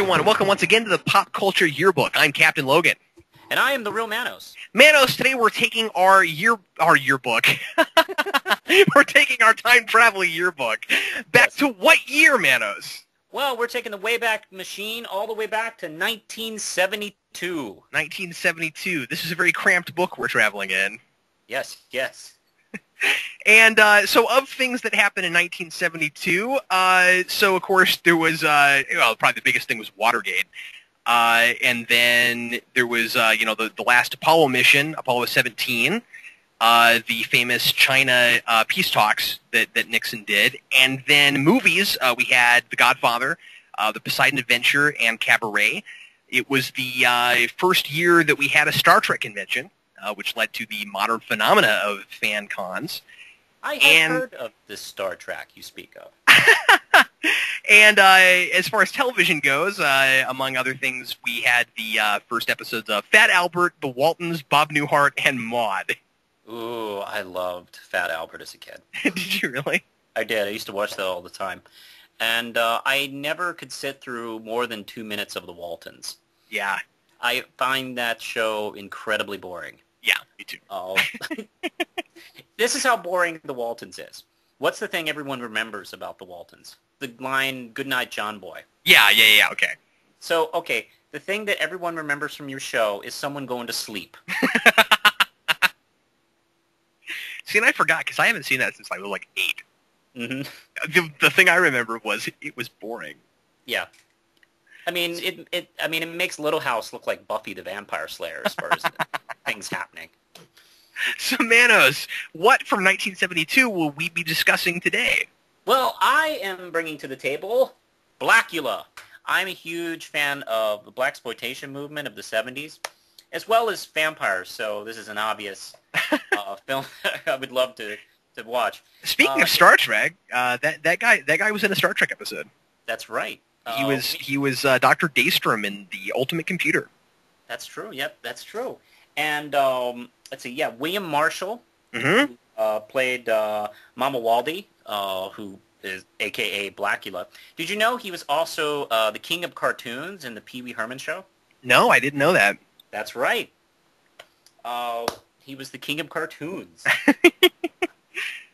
everyone, and welcome once again to the Pop Culture Yearbook. I'm Captain Logan. And I am the real Manos. Manos, today we're taking our yearbook. We're taking our time travel yearbook back to what year, Manos? Well, we're taking the Wayback Machine all the way back to 1972. 1972. This is a very cramped book we're traveling in. Yes, yes. And so of things that happened in 1972, so of course there was, probably the biggest thing was Watergate. And then there was, the last Apollo mission, Apollo 17, the famous China peace talks that Nixon did. And then movies, we had The Godfather, The Poseidon Adventure, and Cabaret. It was the first year that we had a Star Trek convention, which led to the modern phenomena of fan cons. I have heard of this Star Trek you speak of. And as far as television goes, among other things, we had the first episodes of Fat Albert, The Waltons, Bob Newhart, and Maude. Ooh, I loved Fat Albert as a kid. Did you really? I did. I used to watch that all the time. And I never could sit through more than 2 minutes of The Waltons. Yeah. I find that show incredibly boring. Yeah, me too. Oh. This is how boring The Waltons is. What's the thing everyone remembers about The Waltons? The line, "Good night, John Boy." Yeah, okay. So, okay, the thing that everyone remembers from your show is someone going to sleep. See, and I forgot, because I haven't seen that since I was like 8. Mm-hmm. The thing I remember was it was boring. Yeah. I mean, it makes Little House look like Buffy the Vampire Slayer as far as things happening. So, Manos, what from 1972 will we be discussing today? Well, I am bringing to the table Blacula. I'm a huge fan of the blaxploitation movement of the 70s, as well as vampires, so this is an obvious film I would love to watch. Speaking of Star Trek, that guy was in a Star Trek episode. That's right. He was Dr. Daystrom in The Ultimate Computer. That's true. Yep, that's true. And let's see. Yeah, William Marshall played Mama Waldy, who is a.k.a. Blacula. Did you know he was also the king of cartoons in the Pee Wee Herman show? No, I didn't know that. That's right. He was the king of cartoons.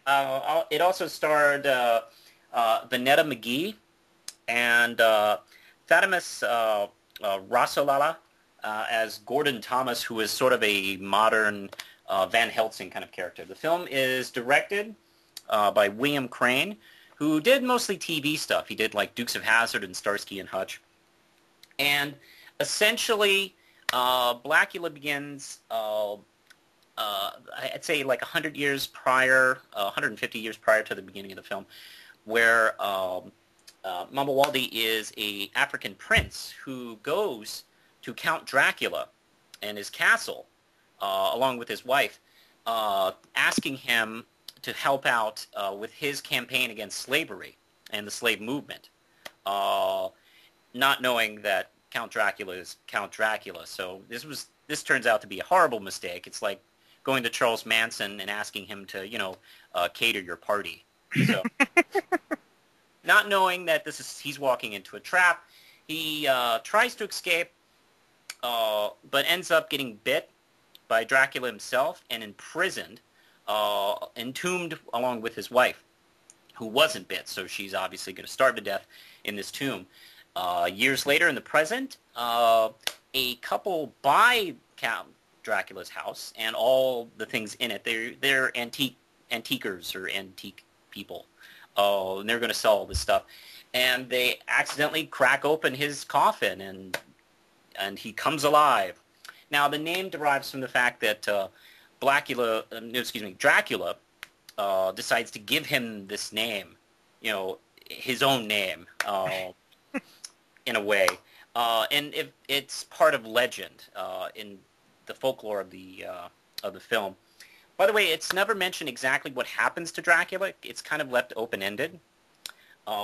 It also starred Vanetta McGee and Thadamus Rasolala as Gordon Thomas, who is sort of a modern Van Helsing kind of character. The film is directed by William Crane, who did mostly TV stuff. He did like Dukes of Hazzard and Starsky and Hutch. And essentially, Blacula begins, I'd say like 100 years prior, 150 years prior to the beginning of the film, where Mama Waldy is a African prince who goes to Count Dracula and his castle, along with his wife, asking him to help out with his campaign against slavery and the slave movement, not knowing that Count Dracula is Count Dracula. So this turns out to be a horrible mistake. It's like going to Charles Manson and asking him to, cater your party. So, not knowing that he's walking into a trap, he tries to escape, but ends up getting bit by Dracula himself and imprisoned, entombed along with his wife, who wasn't bit, so she's obviously going to starve to death in this tomb. Years later, in the present, a couple buy Count Dracula's house and all the things in it. They're antiquers or antique people. And they're going to sell all this stuff. And they accidentally crack open his coffin, and he comes alive. Now, the name derives from the fact that Dracula decides to give him this name, his own name, in a way. And it's part of legend in the folklore of the film. By the way, it's never mentioned exactly what happens to Dracula. It's kind of left open-ended,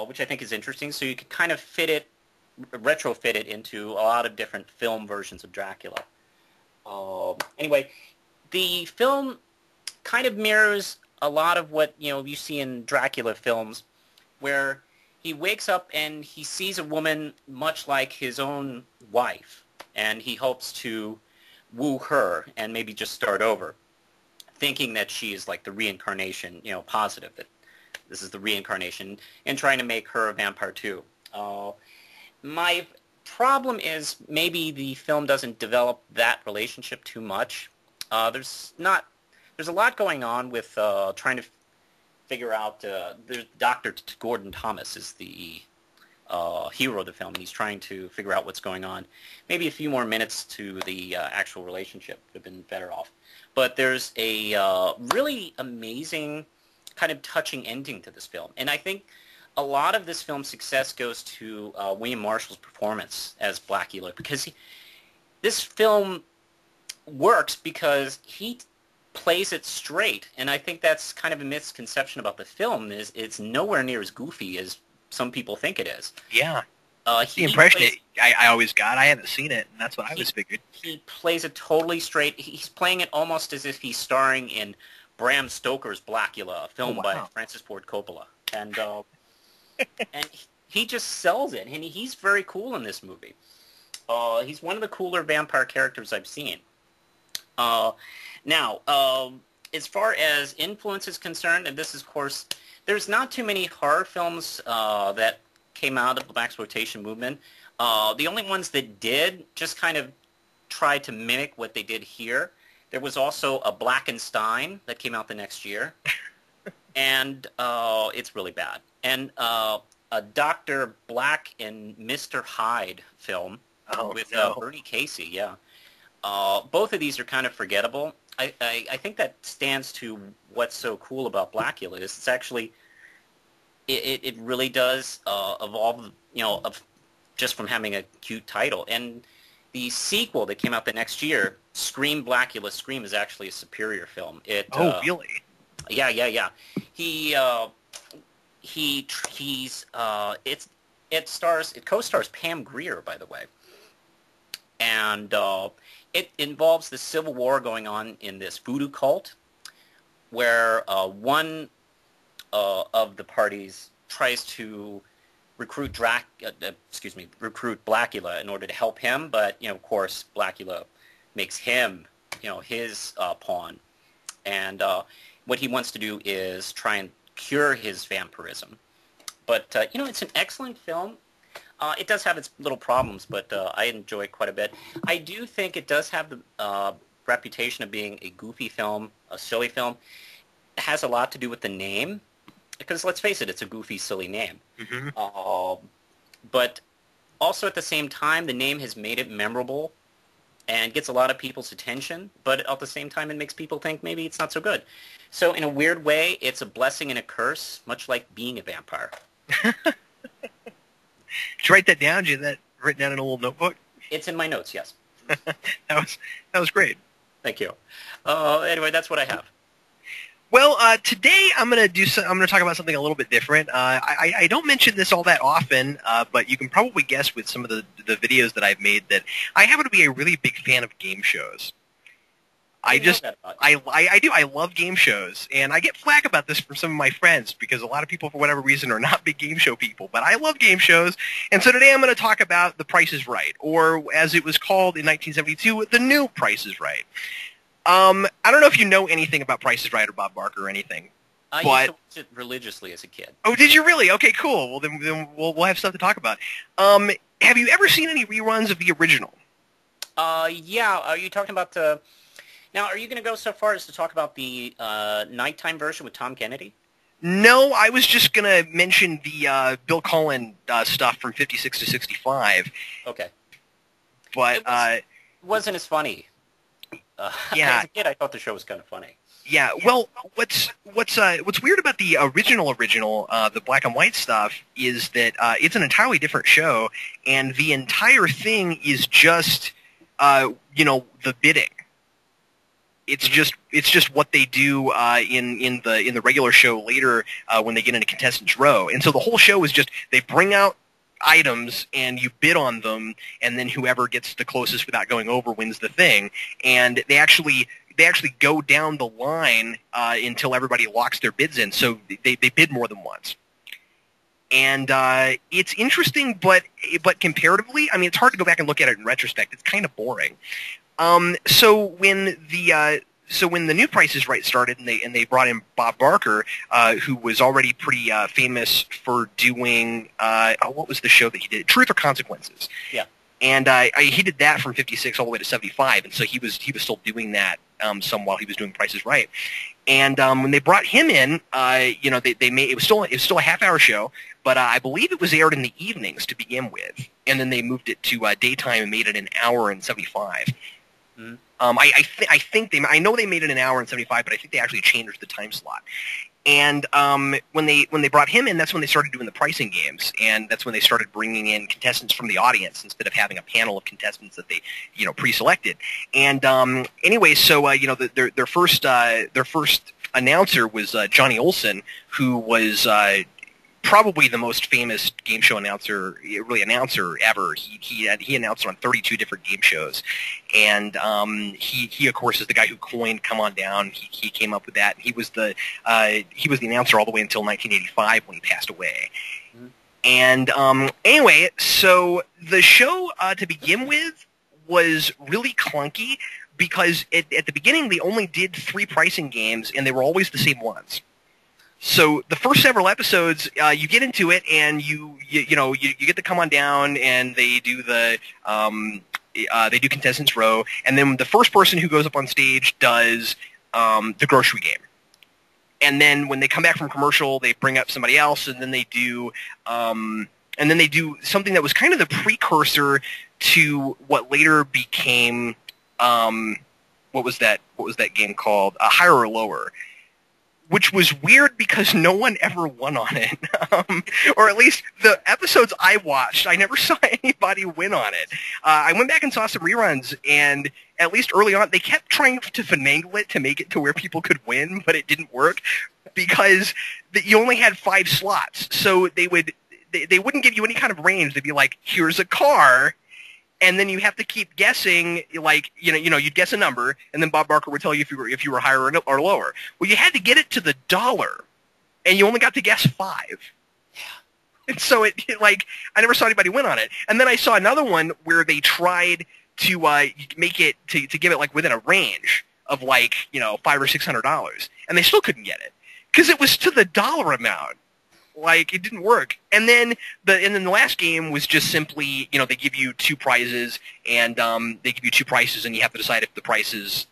which I think is interesting. So you could kind of retrofit it into a lot of different film versions of Dracula. Anyway, the film kind of mirrors a lot of what you see in Dracula films, where he wakes up and he sees a woman much like his own wife, and he hopes to woo her and maybe just start over, thinking that she is like the reincarnation, positive, that this is the reincarnation, and trying to make her a vampire too. My problem is maybe the film doesn't develop that relationship too much. There's a lot going on with trying to figure out. There's Dr. Gordon Thomas is the hero of the film, and he's trying to figure out what's going on. Maybe a few more minutes to the actual relationship would have been better off. But there's a really amazing, kind of touching ending to this film, and I think a lot of this film's success goes to William Marshall's performance as Blacula, because this film works because he plays it straight, and I think that's kind of a misconception about the film, is it's nowhere near as goofy as some people think it is. Yeah. The impression I always got. I haven't seen it, and that's what I always figured. He plays it totally straight. He's playing it almost as if he's starring in Bram Stoker's Blacula, a film by Francis Ford Coppola. And and he just sells it, and he's very cool in this movie. He's one of the cooler vampire characters I've seen. Now, as far as influence is concerned, and this is, of course, there's not too many horror films that came out of the blaxploitation movement. The only ones that did just kind of try to mimic what they did here. There was also a Blackenstein that came out the next year, and it's really bad. And a Dr. Black and Mr. Hyde film with Bernie Casey, yeah. Both of these are kind of forgettable. I think that stands to what's so cool about Blacula is it's actually it really does evolve, just from having a cute title. And the sequel that came out the next year, Scream Blacula Scream, is actually a superior film. Really? Yeah. It co-stars Pam Grier, by the way, and it involves the civil war going on in this voodoo cult, where one of the parties tries to recruit Blacula in order to help him, but of course Blacula makes him his pawn, and what he wants to do is try and cure his vampirism. But it's an excellent film. It does have its little problems, but I enjoy it quite a bit. I do think it does have the reputation of being a goofy film, a silly film. It has a lot to do with the name, because let's face it, it's a goofy, silly name. Mm-hmm. But also at the same time, the name has made it memorable and gets a lot of people's attention, but at the same time it makes people think maybe it's not so good. So in a weird way, it's a blessing and a curse, much like being a vampire. Did you write that down? Did you have that written down in a little notebook? It's in my notes, yes. That was great. Thank you. Anyway, that's what I have. Well, today I'm going to talk about something a little bit different. I don't mention this all that often, but you can probably guess with some of the videos that I've made that I happen to be a really big fan of game shows. I do. I love game shows, and I get flack about this from some of my friends because a lot of people, for whatever reason, are not big game show people. But I love game shows, and so today I'm going to talk about The Price is Right, or as it was called in 1972, The New Price is Right. I don't know if you know anything about Price is Right or Bob Barker or anything. I used to watch it religiously as a kid. Oh, did you really? Okay, cool. Well, then we'll have stuff to talk about. Have you ever seen any reruns of the original? Yeah. Are you talking about the... Now, are you going to go so far as to talk about the nighttime version with Tom Kennedy? No, I was just going to mention the Bill Cullen stuff from 56 to 65. Okay. But it wasn't as funny. Yeah. As a kid, I thought the show was kind of funny. Yeah. Well, what's weird about the original, the black and white stuff, is that it's an entirely different show, and the entire thing is just the bidding. It's just what they do in the regular show later when they get into Contestants Row, and so the whole show is just they bring out items and you bid on them, and then whoever gets the closest without going over wins the thing. And they actually go down the line until everybody locks their bids in, so they bid more than once. And it's interesting, but comparatively, I mean, it's hard to go back and look at it in retrospect. It's kind of boring. So when the new Price is Right started, and they brought in Bob Barker, who was already pretty famous for doing what was the show that he did? Truth or Consequences. Yeah. And he did that from 56 all the way to 75, and so he was still doing that some while he was doing Price is Right. And when they brought him in, they made it was still a half-hour show, but I believe it was aired in the evenings to begin with, and then they moved it to daytime and made it an hour and 75. Mm-hmm. I know they made it an hour and 75, but I think they actually changed the time slot. And when they brought him in, that's when they started doing the pricing games, and that's when they started bringing in contestants from the audience instead of having a panel of contestants that they pre-selected. And anyway, so their first announcer was Johnny Olson, who was probably the most famous game show announcer ever. He announced on 32 different game shows, and he of course is the guy who coined "Come On Down." He came up with that. He was the announcer all the way until 1985 when he passed away. Mm-hmm. And anyway, so the show to begin with was really clunky because at the beginning they only did 3 pricing games, and they were always the same ones. So the first several episodes, you get into it, and you get to Come On Down, and they do Contestants Row, and then the first person who goes up on stage does the grocery game. And then when they come back from commercial, they bring up somebody else, and then they do something that was kind of the precursor to what later became what was that game called? Higher or Lower. Which was weird because no one ever won on it. Or at least the episodes I watched, I never saw anybody win on it. I went back and saw some reruns, and at least early on, they kept trying to finagle it to make it to where people could win, but it didn't work because you only had 5 slots. So they wouldn't give you any kind of range. They'd be like, here's a car, and then you have to keep guessing, like, you'd guess a number, and then Bob Barker would tell you if you were higher or lower. Well, you had to get it to the dollar, and you only got to guess 5. Yeah. And so it I never saw anybody win on it. And then I saw another one where they tried to make it to give it like within a range of $500 or $600, and they still couldn't get it because it was to the dollar amount. It didn't work. And then the last game was just simply, they give you 2 prizes, and they give you 2 prices, and you have to decide if the prices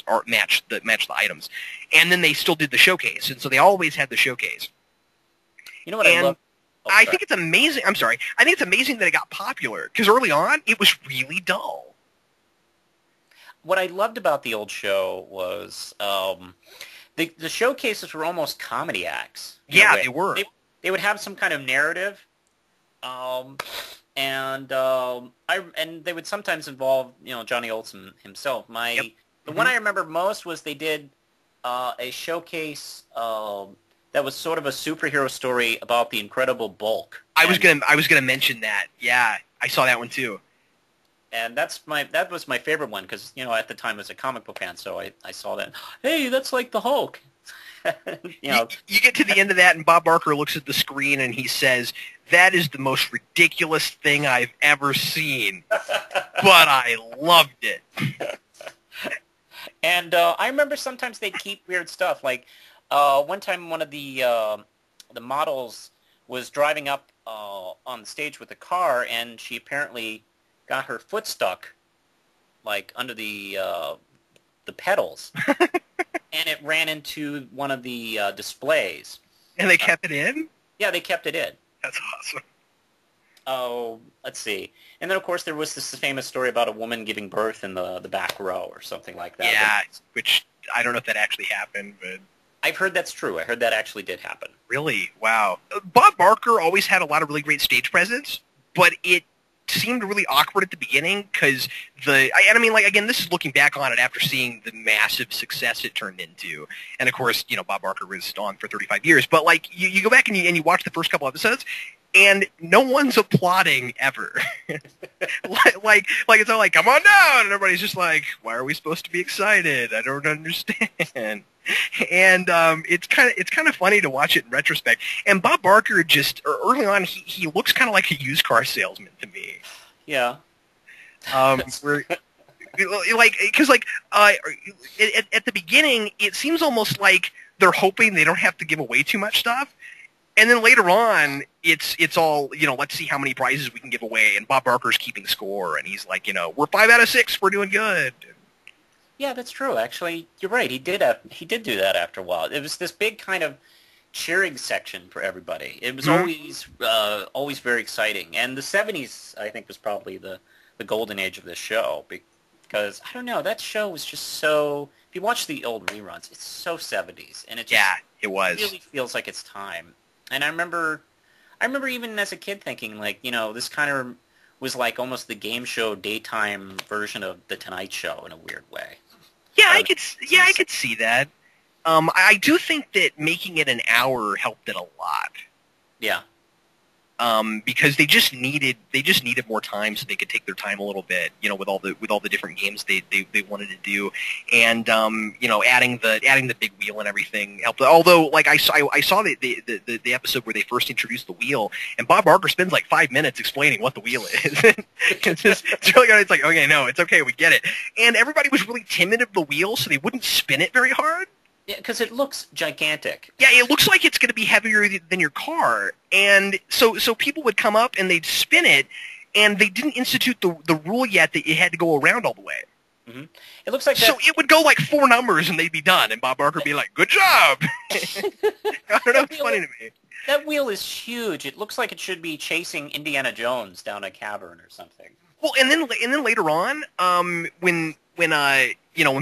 are match the items. And then they still did the showcase, and so they always had the showcase. You know what I love? I think it's amazing. I'm sorry. I think it's amazing that it got popular because early on it was really dull. What I loved about the old show was the showcases were almost comedy acts. Yeah, they were. They would have some kind of narrative, and they would sometimes involve Johnny Olson himself. The one I remember most was they did a showcase that was sort of a superhero story about the Incredible Bulk. I was gonna mention that. Yeah, I saw that one too. And that was my favorite one because at the time I was a comic book fan, so I saw that. Hey, that's like the Hulk. You get to the end of that, and Bob Barker looks at the screen and he says, "That is the most ridiculous thing I've ever seen, but I loved it." And I remember sometimes they'd keep weird stuff. Like one time, one of the models was driving up on the stage with a car, and she apparently got her foot stuck, under the pedals. And it ran into one of the displays. And they kept it in? Yeah, they kept it in. That's awesome. Oh, let's see. And then, of course, there was this famous story about a woman giving birth in the back row or something like that. Yeah, which I don't know if that actually happened, but... I've heard that's true. I heard that actually did happen. Really? Wow. Bob Barker always had a lot of really great stage presence, but it seemed really awkward at the beginning because again, this is looking back on it after seeing the massive success it turned into. And of course, Bob Barker was on for 35 years, but you go back and you watch the first couple episodes, and no one's applauding ever. like it's all like, come on down, and everybody's just like, why are we supposed to be excited? I don't understand. And it's kind of funny to watch it in retrospect. And Bob Barker just early on, he looks kind of like a used car salesman to me. Yeah. Where because at the beginning, it seems almost like they're hoping they don't have to give away too much stuff. And then later on, it's all, let's see how many prizes we can give away. And Bob Barker's keeping score, and he's like, we're 5 out of 6, we're doing good. Yeah, that's true. Actually, you're right. He did do that after a while. It was this big kind of cheering section for everybody. It was always very exciting. And the 70s, I think, was probably the golden age of this show because, I don't know, that show was just so... If you watch the old reruns, it's so 70s. And it just it was. really feels like it's time. And I remember even as a kid thinking, like, this kind of was like almost the game show daytime version of The Tonight Show in a weird way. Yeah, I could see that. I do think that making it an hour helped it a lot. Yeah. Because they just needed more time so they could take their time a little bit, with all the different games they wanted to do, and adding the big wheel and everything helped. Although, like I saw the episode where they first introduced the wheel, and Bob Barker spends like 5 minutes explaining what the wheel is. it's really good. It's like, okay, no, it's okay, we get it. And everybody was really timid of the wheel, so they wouldn't spin it very hard. Yeah, because it looks gigantic. Yeah, it looks like it's going to be heavier than your car, and so people would come up and they'd spin it, and they didn't institute the rule yet that it had to go around all the way. Mm-hmm. It looks like so it would go like 4 numbers and they'd be done, and Bob Barker would be like, "Good job." I don't know. It's funny to me. That wheel is huge. It looks like it should be chasing Indiana Jones down a cavern or something. Well, and then later on, when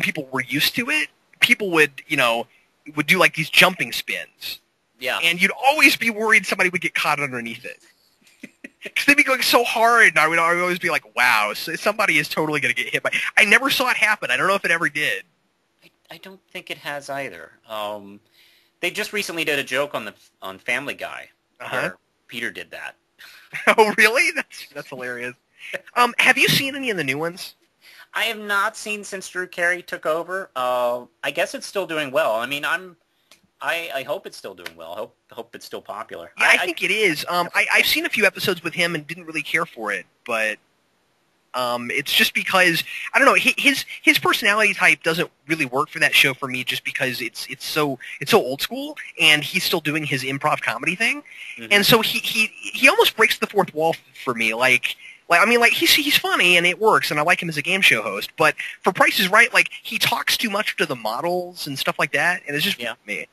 people were used to it, people would do like these jumping spins. Yeah. And you'd always be worried somebody would get caught underneath it. Because they'd be going so hard, and I would always be like, wow, somebody is totally going to get hit by... I never saw it happen. I don't know if it ever did. I don't think it has either. They just recently did a joke on Family Guy where Peter did that. Oh, really? That's hilarious. Have you seen any of the new ones? I have not seen since Drew Carey took over. I guess it's still doing well. I mean, I hope it's still doing well. I hope it's still popular. Yeah, I think it is. I've seen a few episodes with him and didn't really care for it, but it's just because I don't know, his personality type doesn't really work for that show for me, just because it's so old school, and he's still doing his improv comedy thing, and so he almost breaks the fourth wall for me. He's funny and it works, and I like him as a game show host. But for Price is Right, like, he talks too much to the models and stuff like that, and it's just me.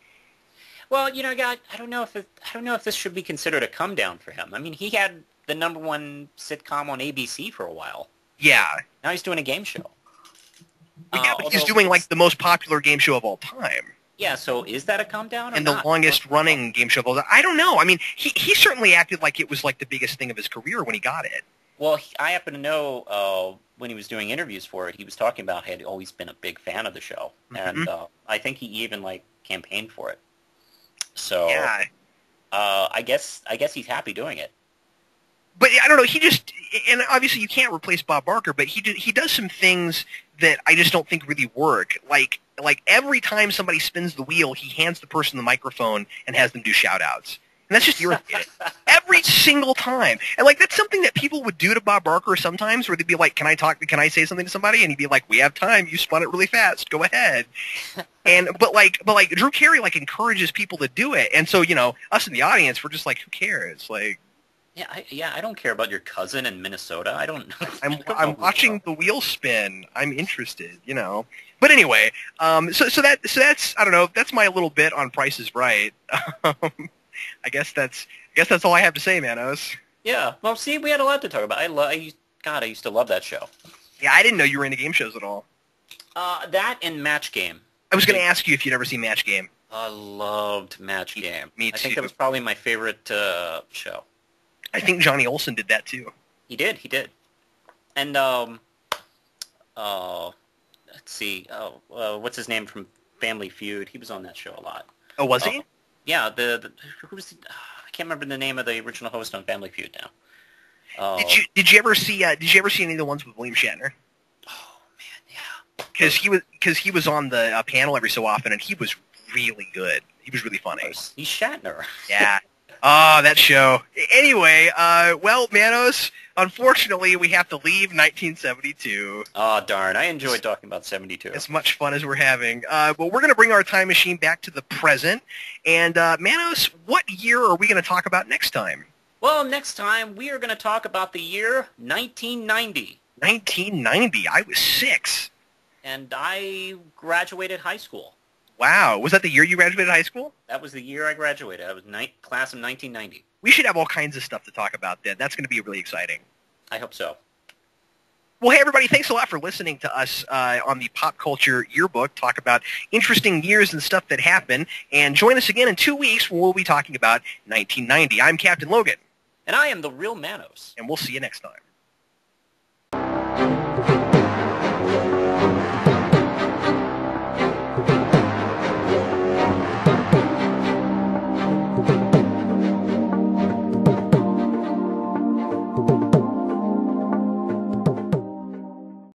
Well, I don't know if this should be considered a come down for him. I mean, he had the #1 sitcom on ABC for a while. Yeah. Now he's doing a game show. Yeah, but he's doing like the most popular game show of all time. Yeah, so is that a come down? And the longest running game show of all time? I don't know. I mean, he certainly acted like it was like the biggest thing of his career when he got it. Well, I happen to know when he was doing interviews for it, he was talking about how he'd always been a big fan of the show, and I think he even campaigned for it. So, yeah. I guess he's happy doing it. But I don't know. He just, and obviously you can't replace Bob Barker, but he does some things that I just don't think really work. Like every time somebody spins the wheel, he hands the person the microphone and has them do shout-outs. And that's just irritating. Every single time. And that's something that people would do to Bob Barker sometimes, where they'd be like, can I say something to somebody? And he'd be like, we have time, you spun it really fast, go ahead. But Drew Carey encourages people to do it. And so, us in the audience, we're just like, who cares? Yeah, I don't care about your cousin in Minnesota. I don't know. I'm watching the wheel spin. I'm interested, But anyway, so that's I don't know, that's my little bit on Price is Right. I guess that's all I have to say, Manos. Yeah. Well, see, we had a lot to talk about. I used to love that show. Yeah, I didn't know you were into game shows at all. That and Match Game. I was going to ask you if you'd ever seen Match Game. I loved Match Game. Me too. I think that was probably my favorite show. I think Johnny Olson did that too. He did. And let's see. What's his name from Family Feud? He was on that show a lot. Oh, was he? Yeah. Who was can't remember the name of the original host on Family Feud now. Oh. Did you ever see any of the ones with William Shatner? Oh man, yeah. Because he was on the panel every so often, and he was really good. He was really funny. He's Shatner. Yeah. Oh, that show. Anyway, well, Manos, unfortunately, we have to leave 1972. Oh, darn. I enjoyed talking about 72. As much fun as we're having. But we're going to bring our time machine back to the present. And, Manos, what year are we going to talk about next time? Well, next time, we are going to talk about the year 1990. 1990? I was 6. And I graduated high school. Wow. Was that the year you graduated high school? That was the year I graduated. I was class of 1990. We should have all kinds of stuff to talk about then. That's going to be really exciting. I hope so. Well, hey, everybody, thanks a lot for listening to us on the Pop Culture Yearbook, talk about interesting years and stuff that happened. And join us again in 2 weeks when we'll be talking about 1990. I'm Captain Logan. And I am the real Manos. And we'll see you next time.